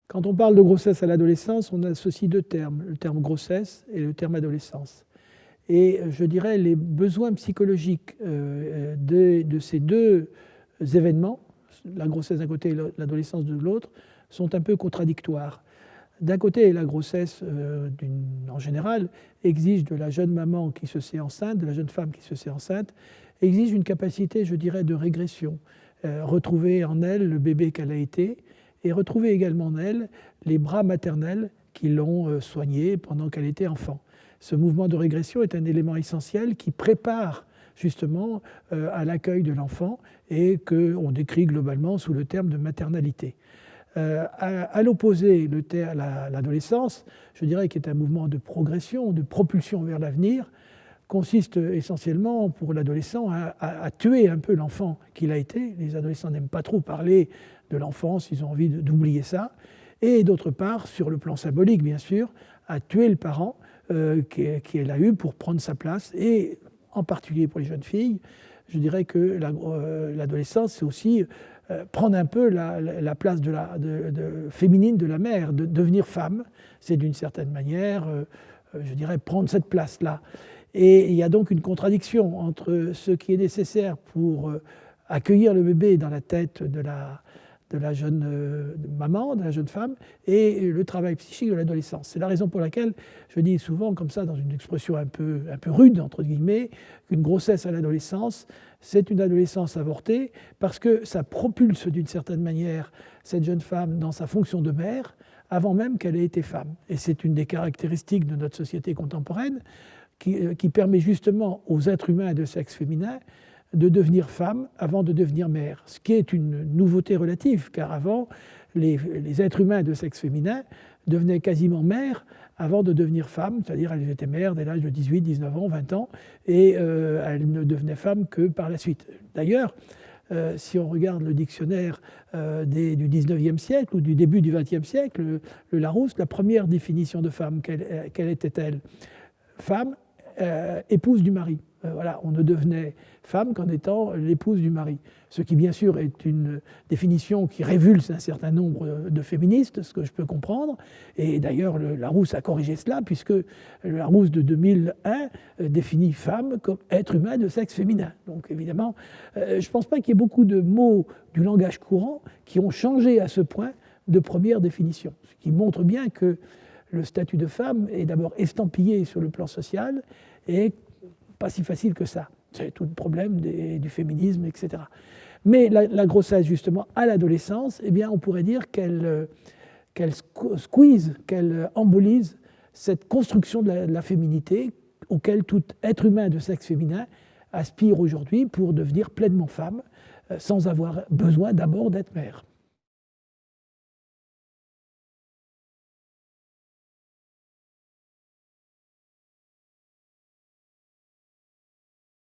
Quand on parle de grossesse à l'adolescence, on associe deux termes, le terme grossesse et le terme adolescence. Et je dirais les besoins psychologiques de ces deux événements, la grossesse d'un côté et l'adolescence de l'autre, sont un peu contradictoires. D'un côté, la grossesse, en général, exige de la jeune maman qui se sait enceinte, de la jeune femme qui se sait enceinte, exige une capacité, je dirais, de régression. Retrouver en elle le bébé qu'elle a été et retrouver également en elle les bras maternels qui l'ont soignée pendant qu'elle était enfant. Ce mouvement de régression est un élément essentiel qui prépare justement à l'accueil de l'enfant et qu'on décrit globalement sous le terme de maternalité. À l'opposé, l'adolescence, je dirais, qui est un mouvement de progression, de propulsion vers l'avenir, consiste essentiellement pour l'adolescent à tuer un peu l'enfant qu'il a été. Les adolescents n'aiment pas trop parler de l'enfance, ils ont envie d'oublier ça. Et d'autre part, sur le plan symbolique, bien sûr, à tuer le parent qu'elle a eu pour prendre sa place. Et en particulier pour les jeunes filles, je dirais que l'adolescence, c'est aussi prendre un peu la place féminine de la mère, de devenir femme. C'est d'une certaine manière, je dirais, prendre cette place-là. Et il y a donc une contradiction entre ce qui est nécessaire pour accueillir le bébé dans la tête de la jeune maman, de la jeune femme, et le travail psychique de l'adolescence. C'est la raison pour laquelle je dis souvent, comme ça, dans une expression un peu rude, entre guillemets, qu'une grossesse à l'adolescence, c'est une adolescence avortée, parce que ça propulse d'une certaine manière cette jeune femme dans sa fonction de mère, avant même qu'elle ait été femme. Et c'est une des caractéristiques de notre société contemporaine, qui permet justement aux êtres humains de sexe féminin de devenir femmes avant de devenir mères, ce qui est une nouveauté relative, car avant, les êtres humains de sexe féminin devenaient quasiment mères avant de devenir femmes, c'est-à-dire elles étaient mères dès l'âge de 18, 19 ans, 20 ans, et elles ne devenaient femmes que par la suite. D'ailleurs, si on regarde le dictionnaire du 19e siècle ou du début du 20e siècle, le Larousse, la première définition de femme, quelle était-elle? Femme, épouse du mari. Voilà, on ne devenait femme qu'en étant l'épouse du mari. Ce qui, bien sûr, est une définition qui révulse un certain nombre de féministes, ce que je peux comprendre. Et d'ailleurs, Larousse a corrigé cela, puisque le Larousse de 2001 définit femme comme être humain de sexe féminin. Donc, évidemment, je ne pense pas qu'il y ait beaucoup de mots du langage courant qui ont changé à ce point de première définition. Ce qui montre bien que le statut de femme est d'abord estampillé sur le plan social et pas si facile que ça. C'est tout le problème du féminisme, etc. Mais la grossesse, justement, à l'adolescence, eh bien, on pourrait dire qu'elle squeeze, qu'elle embolise cette construction de la féminité auquel tout être humain de sexe féminin aspire aujourd'hui pour devenir pleinement femme, sans avoir besoin d'abord d'être mère.